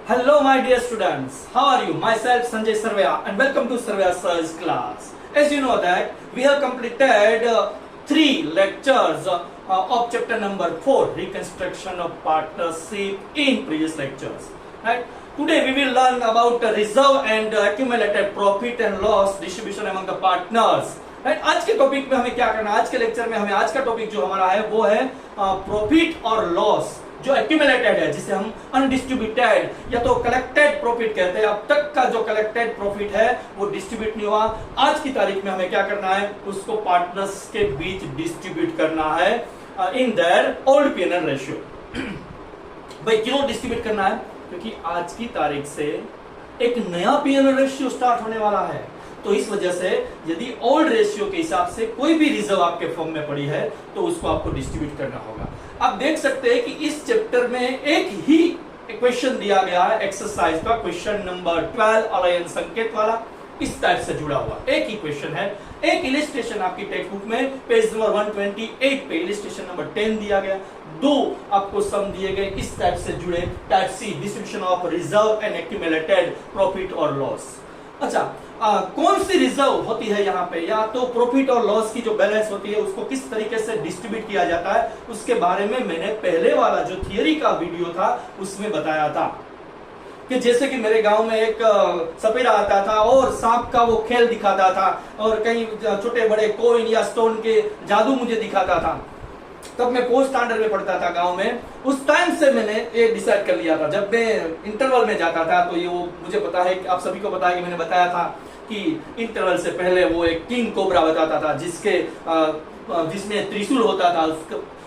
Hello my dear students, how are you? Myself Sanjay Sarvaya and welcome to Sarvaya Sir's class. As you know that we have completed 3 lectures of chapter number 4, reconstruction of partnership in previous lectures. Right? Today we will learn about reserve and accumulated profit and loss distribution among the partners. Right आज के topic में हमें क्या करना है, आज के lecture में हमें आज का टॉपिक जो हमारा है वो है प्रॉफिट और लॉस जो एक्यूमुलेटेड है, जिसे हम अनडिस्ट्रीब्यूटेड या तो कलेक्टेड प्रॉफिट कहते हैं। अब तक का जो कलेक्टेड प्रॉफिट है वो डिस्ट्रीब्यूट नहीं हुआ, आज की तारीख में हमें क्या करना है, उसको पार्टनर्स के बीच डिस्ट्रीब्यूट करना है in their old PNL ratio. भाई क्यों डिस्ट्रीब्यूट करना है? क्योंकि आज की तारीख से एक नया पीएनएल रेशियो स्टार्ट होने वाला है, तो इस वजह से यदि ओल्ड रेशियो के हिसाब से कोई भी रिजर्व आपके फॉर्म में पड़ी है तो उसको आपको डिस्ट्रीब्यूट करना होगा। आप देख सकते हैं कि इस चैप्टर में एक ही क्वेश्चन दिया गया है, एक्सरसाइज का क्वेश्चन नंबर 12 अलायन संकेत वाला, इस टाइप से जुड़ा हुआ एक ही क्वेश्चन है। एक इलिस्ट्रेशन आपकी टेक्स्ट बुक में पेज नंबर 128 पे इलिस्ट्रेशन नंबर 10 दिया गया, 2 आपको सम दिए गए इस टाइप से जुड़े, type C distribution of reserve and accumulated profit और लॉस। अच्छा, कौन सी रिजर्व होती है यहाँ पे, या तो प्रॉफिट और लॉस की जो बैलेंस होती है उसको किस तरीके से डिस्ट्रीब्यूट किया जाता है, उसके बारे में मैंने पहले वाला जो थियरी का वीडियो था उसमें बताया था कि जैसे कि मेरे गांव में एक सपेरा आता था और सांप का वो खेल दिखाता था और कई छोटे बड़े कोइन या स्टोन के जादू मुझे दिखाता था। तब मैं फोर्थ स्टैंडर्ड में पढ़ता था गांव में। उस टाइम से मैंने ये डिसाइड कर लिया था, जब मैं इंटरवल में जाता था तो ये वो मुझे पता है कि आप सभी को पता है कि मैंने बताया था कि इंटरवल से पहले वो एक किंग कोबरा बताता था जिसमें त्रिशूल होता था,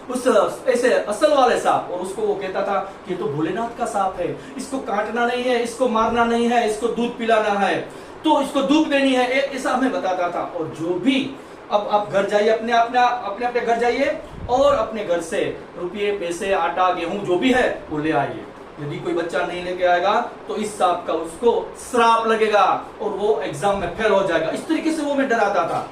उस ऐसे असल वाले सांप, और उसको वो कहता था कि ये तो भोलेनाथ का सांप है, इसको काटना नहीं है, इसको मारना नहीं है, इसको दूध पिलाना है, तो इसको धूप देनी है, ऐसा हमें बताता था। और जो भी अब आप घर जाइए, अपने घर जाइए और अपने घर से रुपये पैसे आटा गेहूं जो भी है वो ले आइए। यदि कोई बच्चा नहीं लेके आएगा तो इस सांप का उसको श्राप लगेगा और वो एग्जाम में फेल हो जाएगा। इस तरीके से वो मैं डराता था।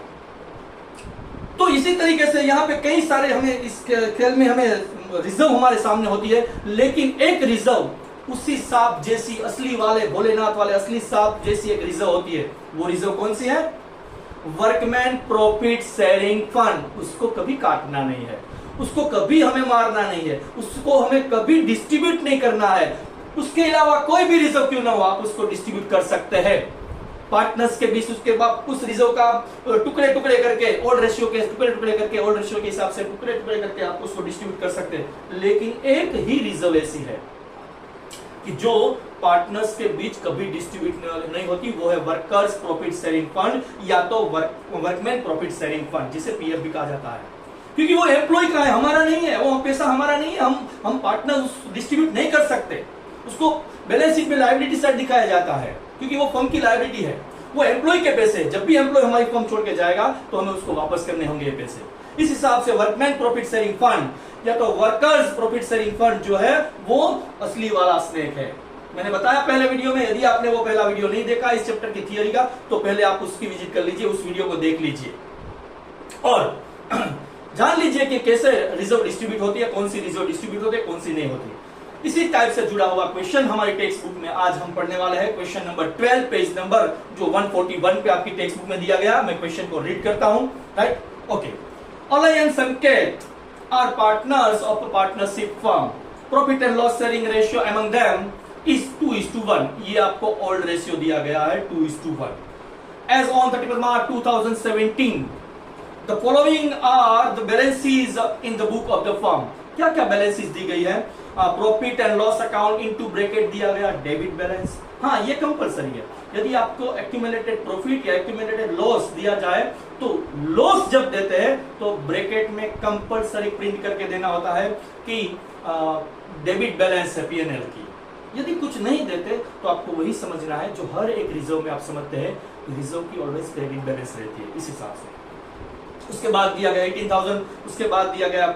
तो इसी तरीके से यहाँ पे कई सारे हमें इस खेल में हमें रिजर्व हमारे सामने होती है, लेकिन एक रिजर्व उसी सांप जैसी असली वाले भोलेनाथ वाले असली सांप जैसी एक रिजर्व होती है। वो रिजर्व कौन सी है? Workman profit sharing fund. उसको कभी काटना नहीं है, उसको कभी हमें मारना नहीं है, उसको हमें कभी डिस्ट्रीब्यूट नहीं करना है। उसके अलावा कोई भी रिजर्व क्यों ना हो आप उसको डिस्ट्रीब्यूट कर सकते हैं पार्टनर्स के बीच। उसके बाद उस रिजर्व का टुकड़े टुकड़े करके ओल्ड रेशियो के हिसाब से टुकड़े टुकड़े करके आप उसको डिस्ट्रीब्यूट कर सकते हैं। लेकिन एक ही रिजर्व ऐसी है कि जो पार्टनर्स के बीच कभी डिस्ट्रीब्यूट नहीं होती, वो है वर्कर्स प्रॉफिट शेयरिंग फंड या तो वर्कमैन प्रॉफिट शेयरिंग फंड, जिसे पीएफ भी कहा जाता है। क्योंकि वो एम्प्लॉय का है, हमारा नहीं है, वो पैसा हमारा नहीं है, हम पार्टनर डिस्ट्रीब्यूट नहीं कर सकते। उसको बैलेंस शीट में लायबिलिटी साइड दिखाया जाता है क्योंकि वो फर्म की लायबिलिटी है। वो एम्प्लॉय के पैसे, जब भी एम्प्लॉय हमारी फर्म छोड़ के जाएगा तो हमें उसको वापस करने होंगे ये पैसे। इस हिसाब से वर्कमैन प्रॉफिट शेयरिंग फंड या तो वर्कर्स प्रॉफिट शेयरिंग फंड जो है वो असली वाला स्नेक है। मैंने बताया पहले वीडियो में, यदि आपने वो पहला वीडियो नहीं देखा इस चैप्टर की थियरी का तो पहले आप उसकी विजिट कर लीजिए, उस वीडियो को देख लीजिए और जान लीजिए कि कैसे रिजर्व डिस्ट्रीब्यूट होती है, कौन सी रिजर्व डिस्ट्रीब्यूट होती है, कौन सी नहीं होती। इसी टाइप से जुड़ा हुआ क्वेश्चन हमारी टेक्स्ट बुक में आज हम पढ़ने वाले हैं। क्वेश्चन नंबर 12 पेज नंबर जो 141 पे आपकी टेक्स्ट बुक में दिया गया। मैं क्वेश्चन को रीड करता हूं। Right, okay. Alay and Sanket are partners of a partnership firm. Profit and loss sharing ratio among them is 2:1। ये आपको ओल्ड रेशियो दिया गया है 2:1। As on 31 March 2017 the following are the balances in the book of the firm. क्या क्या balances दी गई है? Profit and loss account into bracket दिया गया डेबिट बैलेंस। हाँ, ये कंपलसरी है। यदि आपको एक्यूमुलेटेड प्रॉफिट या एक्यूमुलेटेड लॉस दिया जाए तो लॉस जब देते हैं तो ब्रैकेट में कंपलसरी प्रिंट करके देना होता है कि डेबिट बैलेंस है पीएनएल की। यदि कुछ नहीं देते तो आपको वही समझना है जो हर एक रिजर्व में आप समझते हैं, रिजर्व की ऑलवेज क्रेडिट बैलेंस रहती है, इस हिसाब से। उसके बाद दिया गया 18,000, उसके बाद दिया गया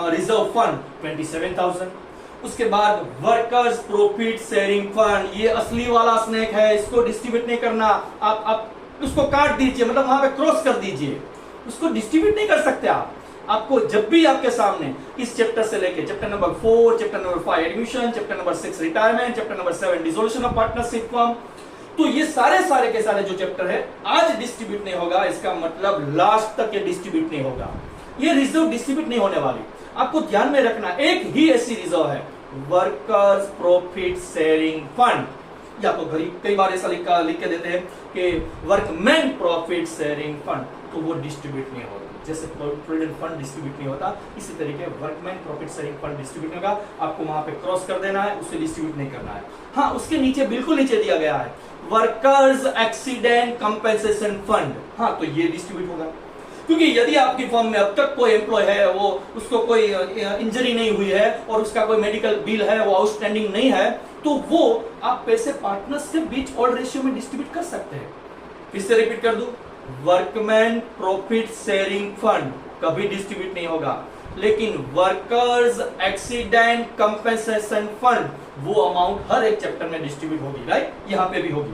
रिजर्व फंड 27,000, उसके बाद वर्कर्स प्रॉफिट शेयरिंग फंड, ये असली वाला स्नेक है, इसको डिस्ट्रीब्यूट नहीं करना। आप उसको काट दीजिए, मतलब वहां पे क्रॉस कर दीजिए, उसको डिस्ट्रीब्यूट नहीं कर सकते आप। आपको जब भी आपके सामने इस चैप्टर से लेके chapter number 4, chapter number 5 admission, chapter number 6 retirement, chapter number 7 dissolution of partnership firm, तो ये सारे के सारे जो चैप्टर है आज डिस्ट्रीब्यूट नहीं होगा, इसका मतलब लास्ट तक ये डिस्ट्रीब्यूट नहीं होगा। ये रिजर्व डिस्ट्रीब्यूट नहीं होने वाली। आपको ध्यान में रखना, एक ही ऐसी रिजर्व है, वर्कर्स प्रॉफिट शेयरिंग फंड, या तो कई बार ऐसा लिख के देते हैं कि वर्कमैन प्रॉफिट शेयरिंग फंड, तो वो डिस्ट्रीब्यूट नहीं होगा। जैसे प्रोविडेंट फंड डिस्ट्रीब्यूट नहीं होता, इसी तरीके workman profit sharing fund distribute होगा। आपको वहां पे क्रॉस कर देना है, उसे डिस्ट्रीब्यूट नहीं करना है। हाँ, उसके नीचे बिल्कुल नीचे दिया गया है वर्कर्स एक्सीडेंट कंपेंसेशन फंड, हाँ तो ये डिस्ट्रीब्यूट होगा, क्योंकि यदि आपकी फर्म में अब तक कोई एम्प्लॉय है, वो उसको कोई इंजरी नहीं हुई है और उसका कोई मेडिकल बिल है, वो आउटस्टैंडिंग नहीं है, तो वो आप पैसे पार्टनर्स के बीच ऑल रेशियो में डिस्ट्रीब्यूट कर सकते हैं। फिर से रिपीट कर दूं, वर्कमैन प्रॉफिट शेयरिंग फंड कभी डिस्ट्रीब्यूट नहीं होगा, लेकिन वर्कर्स एक्सीडेंट कंपेंसेशन फंड वो अमाउंट हर एक चैप्टर में डिस्ट्रीब्यूट होगी, राइट, यहां पे भी होगी।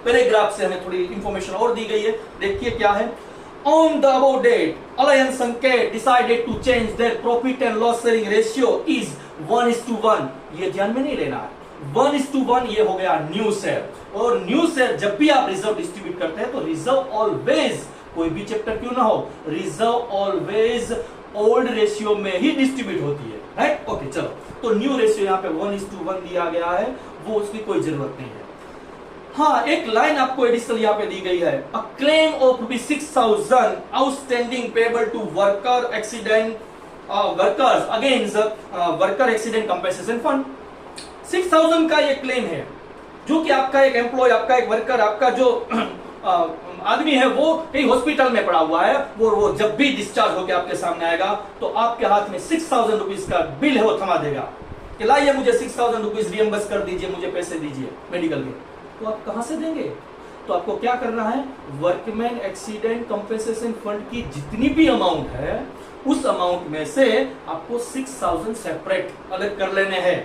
पैराग्राफ से हमें थोड़ी इंफॉर्मेशन और दी गई है, देखिए क्या है। On the above date, Alliance Sanket decided to change their profit and loss sharing ratio is 1:1। ये ध्यान में नहीं लेना है, 1:1 ये हो गया न्यू शेयर। और न्यू शेयर जब भी आप रिजर्व डिस्ट्रीब्यूट करते हैं तो रिजर्व ऑलवेज, कोई भी चैप्टर क्यों ना हो, रिजर्व ऑलवेज ओल्ड रेशियो में ही डिस्ट्रीब्यूट होती है, राइट। ओके चलो, तो न्यू रेशियो यहाँ पे 1:1 दिया गया है, वो उसकी कोई जरूरत नहीं है। हाँ, एक लाइन आपको एडिशनल यहाँ पे दी गई है, a claim of ₹6,000 outstanding payable to worker accident workers against worker accident compensation fund. 6,000 का ये क्लेम है, जो कि आपका एक एम्प्लॉय, आपका एक वर्कर, आपका जो आदमी है वो कहीं हॉस्पिटल में पड़ा हुआ है, वो जब भी डिस्चार्ज होकर आपके सामने आएगा तो आपके हाथ में 6,000 रुपीज का बिल है, वो थमा देगा कि लाइए मुझे 6,000 रुपीज रियम्बर्स कर दीजिए, मुझे पैसे दीजिए मेडिकल के। तो आप कहां से देंगे? तो आपको क्या करना है, वर्कमैन एक्सीडेंट कंपेंसेशन फंड की जितनी भी अमाउंट है उस अमाउंट में से आपको 6,000 सेपरेट अलग कर लेने हैं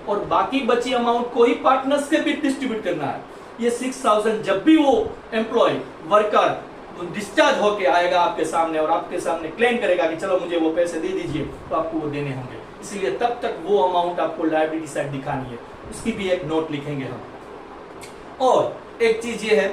और बाकी बची अमाउंट को ही पार्टनर्स के बीच डिस्ट्रीब्यूट करना है। ये 6,000 जब भी वो एम्प्लॉय वर्कर डिस्चार्ज होके आएगा आपके सामने और आपके सामने क्लेम करेगा कि चलो मुझे वो पैसे दे दीजिए, तो आपको वो देने होंगे। इसलिए तब तक वो अमाउंट आपको लायबिलिटी साइड दिखानी है, उसकी भी एक नोट लिखेंगे हम। और एक चीज ये है,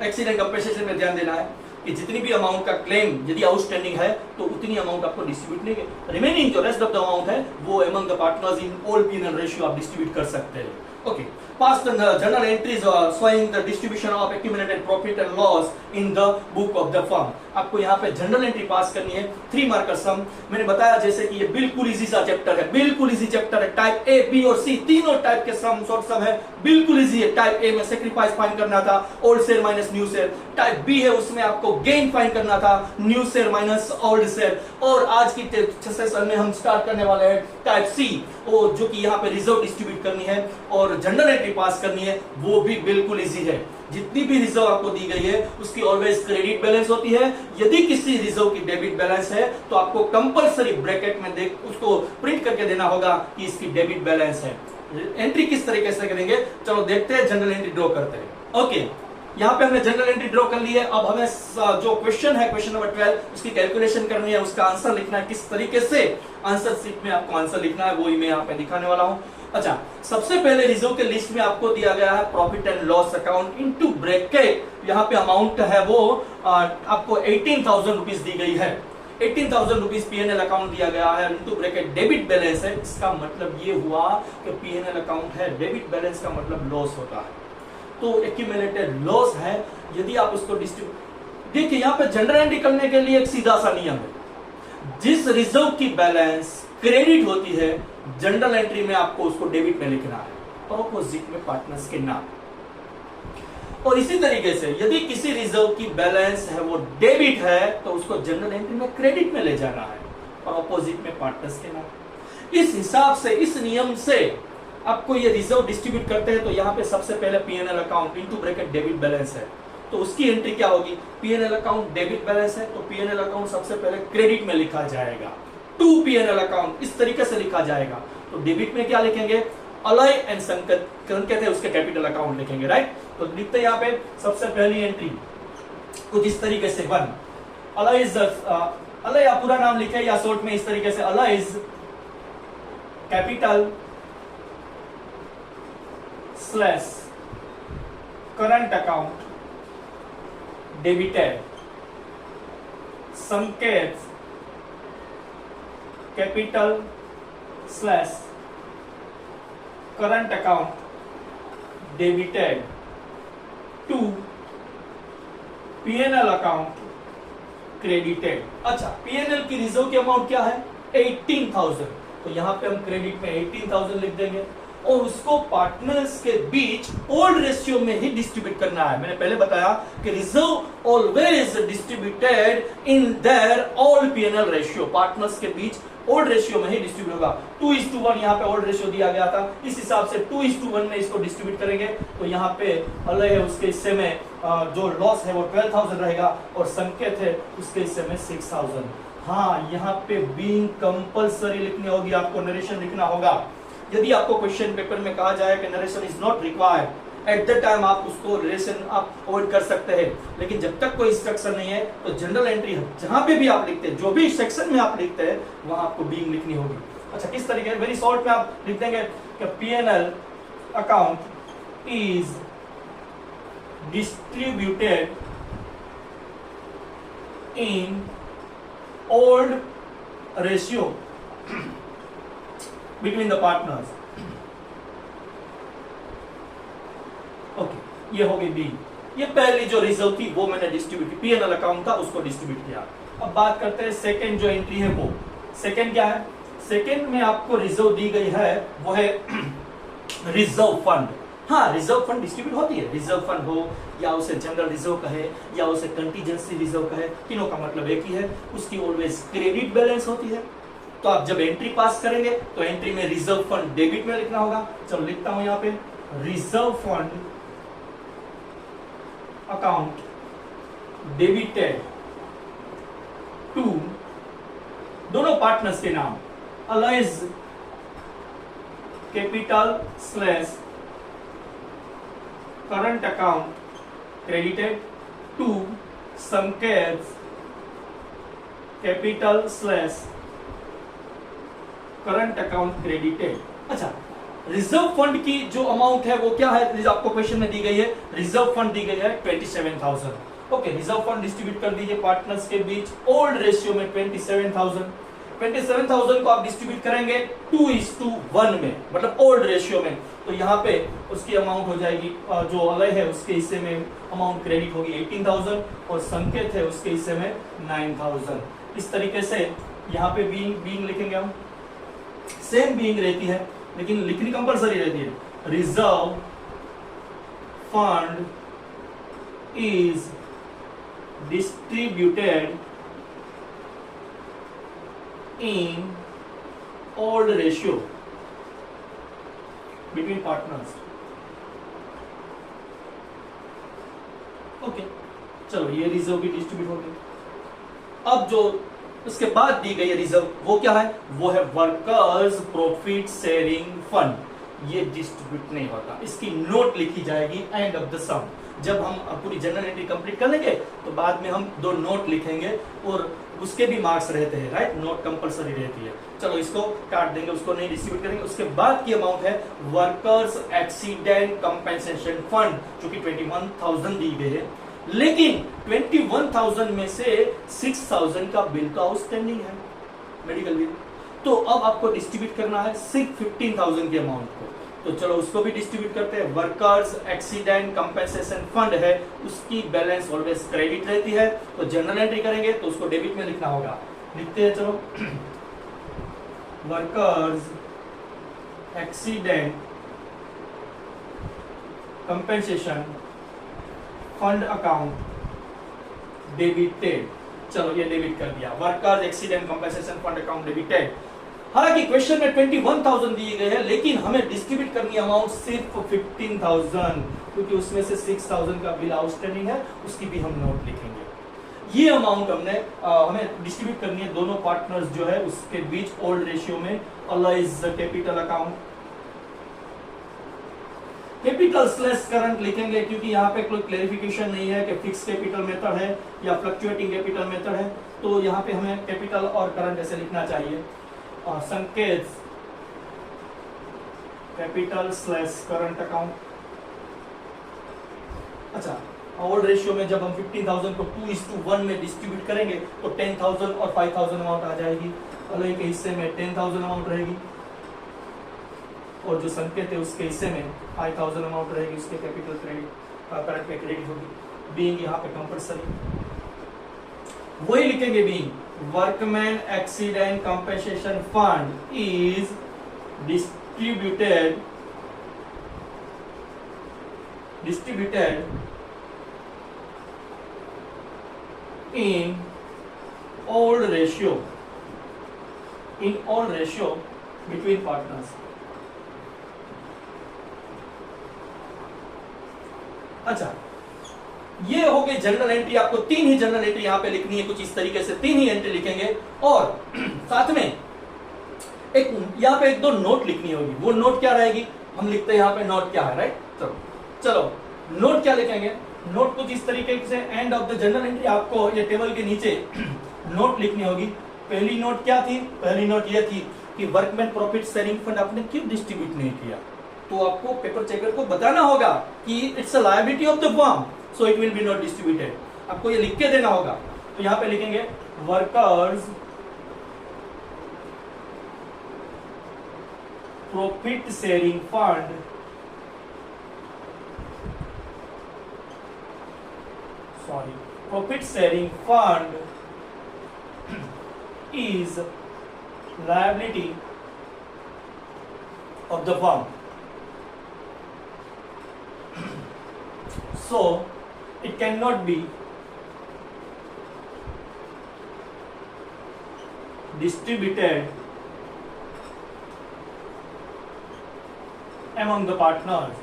एक्सीडेंट कंपेंसेशन में ध्यान देना है कि जितनी भी अमाउंट का क्लेम यदि आउटस्टैंडिंग है तो उतनी अमाउंट आपको डिस्ट्रीब्यूट नहीं, रिमेनिंग जो रेस्ट ऑफ द अमाउंट है वो among the partners in all P&L ratio आप डिस्ट्रीब्यूट कर सकते हैं। Okay, pass the journal entries showing the distribution of accumulated profit and loss in the book of the firm. आपको यहाँ पे journal entry पास करनी है, 3 मार्कर सम। मैंने बताया जैसे कि ये बिल्कुल इजी सा चैप्टर है, बिल्कुल इजी चैप्टर है। टाइप ए, बी और सी तीनों टाइप के सम शॉर्ट सम है, बिल्कुल इजी है। टाइप ए में सेक्रीफाइस फाइंड करना था, old share minus new share. Type B है, उसमें आपको गेन फाइंड करना था, new share minus old share. और आज की सेशन में हम स्टार्ट करने वाले हैं टाइप सी, जो कि यहाँ पे रिजर्व डिस्ट्रीब्यूट करनी है और जनरल एंट्री पास करनी है, वो भी बिल्कुल इजी है। जितनी भी रिजर्व आपको दी गई है उसकी ऑलवेज क्रेडिट बैलेंस होती है। यदि किसी रिजर्व की डेबिट बैलेंस है तो आपको कंपलसरी ब्रैकेट में देख उसको प्रिंट करके देना होगा कि इसकी डेबिट बैलेंस है। एंट्री किस तरीके से करेंगे, चलो देखते हैं, जनरल एंट्री ड्रॉ करते हैं। ओके, यहाँ पे हमने जनरल एंट्री ड्रॉ कर ली है। अब हमें जो क्वेश्चन है, क्वेश्चन नंबर 12, उसकी कैलकुलेशन करनी है, उसका आंसर लिखना है। किस तरीके से आंसर शीट में आपको आंसर लिखना है वो ही मैं यहाँ पे दिखाने वाला हूँ। अच्छा, सबसे पहले रिजर्व के लिस्ट में आपको दिया गया है profit and loss account into bracket. यहाँ पे अमाउंट है वो आपको 18,000 रुपीज दी गई है। 18,000 रुपीज P&L अकाउंट दिया गया है, इनटू ब्रैकेट डेबिट बैलेंस है। इसका मतलब ये हुआ कि P&L अकाउंट है, डेबिट बैलेंस का मतलब लॉस होता है, तो एक्यूमुलेटेड लॉस है। यदि आप उसको डिस्ट्रीब्यूट, देखिए यहाँ पे जनरल एंट्री करने के लिए एक सीधा सा नियम है, जिस रिजर्व की बैलेंस क्रेडिट होती है जनरल एंट्री में आपको उसको डेबिट में लिखना है और अपोजिट में पार्टनर्स के नाम। और इसी तरीके से यदि किसी रिजर्व की बैलेंस है वो डेबिट है तो उसको जनरल एंट्री में क्रेडिट में ले जाना है और अपोजिट में पार्टनर्स के नाम। इस हिसाब से, इस नियम से आपको ये रिजर्व डिस्ट्रीब्यूट करते हैं तो यहाँ पे सबसे पहले P&L account into bracket debit balance है, तो उसकी एंट्री क्या होगी, P&L अकाउंट डेबिट बैलेंस है तो P&L अकाउंट सबसे पहले क्रेडिट में लिखा जाएगा, टू P&L अकाउंट इस तरीके से लिखा जाएगा। तो डेबिट में क्या लिखेंगे, अलॉय एंड संकेत कहते हैं, उसके कैपिटल अकाउंट लिखेंगे, राइट। तो लिखते हैं यहाँ पे सबसे पहली एंट्री कुछ इस तरीके से, 1 अलॉय इज अलाइ आप पूरा नाम लिखे या शॉर्ट में इस तरीके से, अलाइज capital slash current account debited, Sanket capital slash current account debited to PNL account credited. अच्छा, पीएनएल की रिजर्व की अमाउंट क्या है? 18,000, तो यहां पे हम क्रेडिट में 18,000 लिख देंगे और उसको पार्टनर्स के बीच ओल्ड रेशियो में ही डिस्ट्रीब्यूट करना है। मैंने पहले बताया कि reserve always distributed in their old PNL ratio, partners के बीच ओल्ड रेशियो में ही डिस्ट्रीब्यूट होगा। 2:1 यहाँ पे ओल्ड रेशियो दिया गया था, इस हिसाब से 2:1 में इसको डिस्ट्रीब्यूट करेंगे। तो यहाँ पे अलग है, उसके हिस्से में जो लॉस है वो 12,000 रहेगा और संकेत है उसके हिस्से में 6,000। हाँ, यहाँ पे बीइंग कंपल्सरी लिखनी होगी, आपको नरेशन लिखना होगा। यदि आपको क्वेश्चन पेपर में कहा जाए कि narration is not required, at the time आप उसको नरेशन आप अवॉइड कर सकते हैं, लेकिन जब तक कोई इंस्ट्रक्शन नहीं है तो जनरल एंट्री जहां पे भी आप लिखते हैं, जो भी सेक्शन में आप लिखते हैं वहां आपको बीइंग लिखनी होगी। अच्छा, किस तरीके? वेरी शॉर्ट में आप लिख देंगे कि PNL account is distributed in old ratio between the partners. Okay, ये हो गई बी। ये पहली जो रिजर्व थी वो मैंने डिस्ट्रीब्यूट, पीएनएल अकाउंट था उसको डिस्ट्रीब्यूट किया। अब बात करते हैं सेकंड जो एंट्री है वो। सेकंड क्या है? सेकंड में आपको रिजर्व दी गई है वो है रिजर्व फंड। हाँ, रिजर्व फंड डिस्ट्रीब्यूट होती है, रिजर्व फंड हो या उसे जनरल रिजर्व कहे या उसे कंटीजेंसी रिजर्व कहे, तीनों का मतलब एक ही है। उसकी ऑलवेज क्रेडिट बैलेंस होती है। तो आप जब एंट्री पास करेंगे तो एंट्री में रिजर्व फंड डेबिट में लिखना होगा। चलो लिखता हूं यहां पे, reserve fund account debited to दोनों पार्टनर्स के नाम, अलाइज capital slash current account credited to Sanket capital slash current account credited. अच्छा, रिजर्व फंड की जो अमाउंट है वो क्या है? आपको क्वेश्चन में दी गई है, रिजर्व फंड दी गई है 27,000। ओके, रिजर्व फंड डिस्ट्रीब्यूट कर दीजिए पार्टनर्स के बीच ओल्ड रेशियो में 27,000। 27,000 को आप डिस्ट्रीब्यूट करेंगे 2:1 में, मतलब ओल्ड रेशियो में। तो यहाँ पे उसकी अमाउंट हो जाएगी, जो अलग है उसके हिस्से में अमाउंट क्रेडिट होगी 18,000 और संकेत है उसके हिस्से में 9,000। इस तरीके से यहाँ पे बीइंग लिखेंगे हम, सेम बीइंग रहती है लेकिन लिखनी कंपलसरी रहती है। Reserve fund is distributed in old ratio between partners. Okay, चलो ये रिजर्व भी डिस्ट्रीब्यूट हो गई। अब जो उसके बाद दी गई रिजर्व वो क्या है? वो है वर्कर्स प्रॉफिट शेयरिंग फंड। ये डिस्ट्रीब्यूट नहीं होता, इसकी नोट लिखी जाएगी एंड ऑफ द सम। जब हम पूरी जनरल एंट्री कंप्लीट कर लेंगे तो बाद में हम 2 नोट लिखेंगे और उसके भी मार्क्स रहते हैं, राइट? नोट कंपलसरी रहती है। चलो इसको काट देंगे, उसको नहीं डिस्ट्रीब्यूट करेंगे। उसके बाद की अमाउंट है वर्कर्स एक्सीडेंट कंपेंसेशन फंड, जो कि 21,000 दी गई है, लेकिन 21,000 में से 6,000 का बिल का आउटस्टैंडिंग है, मेडिकल बिल। तो अब आपको डिस्ट्रीब्यूट करना है 15,000 की अमाउंट को। तो चलो उसको भी डिस्ट्रीब्यूट करते हैं। वर्कर्स एक्सीडेंट कंपेंसेशन फंड है, उसकी बैलेंस ऑलवेज क्रेडिट रहती है, तो जनरल एंट्री करेंगे तो उसको डेबिट में लिखना होगा। लिखते हैं, चलो workers accident compensation fund account debited. चलो ये डेबिट कर दिया, workers accident compensation fund account debited. हालांकि क्वेश्चन में 21,000 दिए गए हैं, लेकिन हमें डिस्ट्रीब्यूट करनी अमाउंट सिर्फ 15,000, क्योंकि उसमें से 6,000 का बिल आउटस्टैंडिंग है, उसकी भी हम नोट लिखेंगे। ये अमाउंट हमें डिस्ट्रीब्यूट करनी है दोनों पार्टनर्स जो है उसके बीच ओल्ड रेशियो में। Alay's capital account capital slash current लिखेंगे क्योंकि यहाँ पे कोई क्लेरिफिकेशन नहीं है कि फिक्स कैपिटल मेथड है या फ्लक्चुएटिंग कैपिटल मेथड है, तो यहाँ पे हमें कैपिटल और करंट ऐसे लिखना चाहिए। संकेत कैपिटल स्लैश करंट अकाउंट। अच्छा, ओल्ड रेशियो में जब हम 15,000 को 2:1 में डिस्ट्रीब्यूट करेंगे तो 10,000 और 5,000 अमाउंट आ जाएगी। अलग के हिस्से में 10,000 अमाउंट रहेगी और जो संकेत है उसके हिस्से में 5,000 अमाउंट रहेगी, उसके कैपिटल क्रेडिट करंट पे क्रेडिट होगी। बीइंग यहाँ पे कंपलसरी वही लिखेंगे, being workman accident compensation fund is distributed in old ratio between partners। अच्छा, ये हो गई जनरल एंट्री। आपको 3 ही जनरल एंट्री यहाँ पे लिखनी है, कुछ इस तरीके से 3 ही एंट्री लिखेंगे और साथ में एक यहाँ पे 1-2 नोट लिखनी होगी। वो नोट क्या रहेगी, हम लिखते हैं यहाँ पे नोट क्या है, राइट। चलो नोट क्या लिखेंगे, नोट कुछ इस तरीके से end of the general entry आपको ये टेबल के नीचे नोट लिखनी होगी। पहली नोट क्या थी, पहली नोट ये थी कि वर्कमैन प्रॉफिट शेयरिंग फंड आपने क्यों डिस्ट्रीब्यूट नहीं किया, तो आपको पेपर चेकर को बताना होगा कि it's a liability of the firm, so it will be not distributed. आपको ये लिख के देना होगा। तो यहाँ पे लिखेंगे workers profit sharing fund profit sharing fund is liability of the firm, so it cannot be distributed among the partners।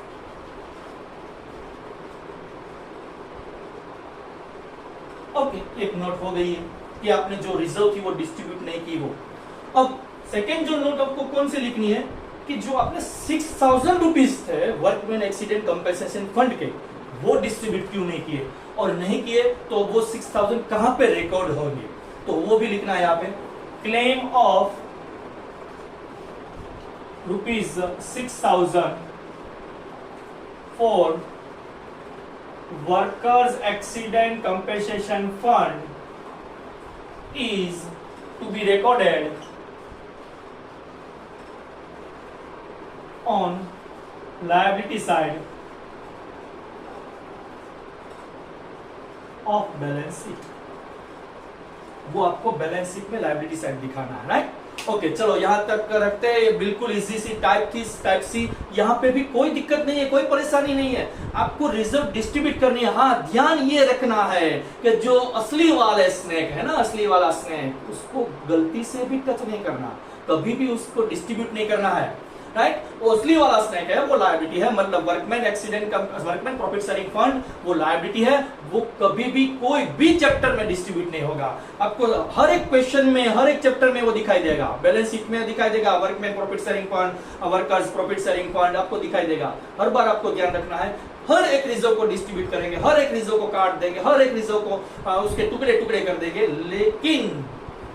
Okay, एक नोट हो गई है कि आपने जो रिजर्व थी वो डिस्ट्रीब्यूट नहीं की वो। अब सेकेंड जो नोट आपको कौन सी लिखनी है कि जो आपने 6,000 रुपीज थे वर्कमैन एक्सीडेंट कंपेंसेशन फंड के, वो डिस्ट्रीब्यूट क्यों नहीं किए, और नहीं किए तो वो 6,000 कहां पे रिकॉर्ड होंगे, तो वो भी लिखना है यहाँ पे। Claim of ₹6,000 for workers accident compensation fund is to be recorded on liability side of balance sheet। वो आपको बैलेंस शीट में लायबिलिटी साइड दिखाना है, राइट। ओके, चलो यहां तक रखते हैं। ये बिल्कुल इजी सी टाइप थी, टाइप सी। यहाँ पे भी कोई दिक्कत नहीं है, कोई परेशानी नहीं है। आपको रिजर्व डिस्ट्रीब्यूट करनी है। हाँ, ध्यान ये रखना है कि जो असली वाले स्नेक है ना, असली वाला स्नेक, उसको गलती से भी टच नहीं करना, कभी भी उसको डिस्ट्रीब्यूट नहीं करना है, राइट। वो असली वाला स्नेक है, वो लायबिलिटी है, मतलब workman accident workman profit sharing fund वो लायबिलिटी है, वो कभी भी कोई भी चैप्टर में डिस्ट्रीब्यूट नहीं होगा। आपको हर एक क्वेश्चन में, हर एक चैप्टर में वो दिखाई देगा, बैलेंस शीट में दिखाई देगा, workman profit sharing fund, workers profit sharing fund आपको दिखाई देगा। हर बार आपको ध्यान रखना है, हर एक रिजर्व को डिस्ट्रीब्यूट करेंगे, हर एक रिजर्व को काट देंगे, हर एक रिजर्व को उसके टुकड़े टुकड़े कर देंगे, लेकिन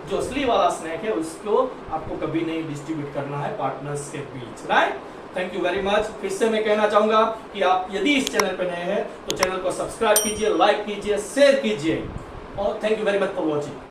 जो असली वाला स्नैक है उसको आपको कभी नहीं डिस्ट्रीब्यूट करना है पार्टनर्स के बीच, right. Thank you very much. फिर से मैं कहना चाहूंगा कि आप यदि इस चैनल पर नए हैं तो चैनल को सब्सक्राइब कीजिए, लाइक कीजिए, शेयर कीजिए, और thank you very much for watching.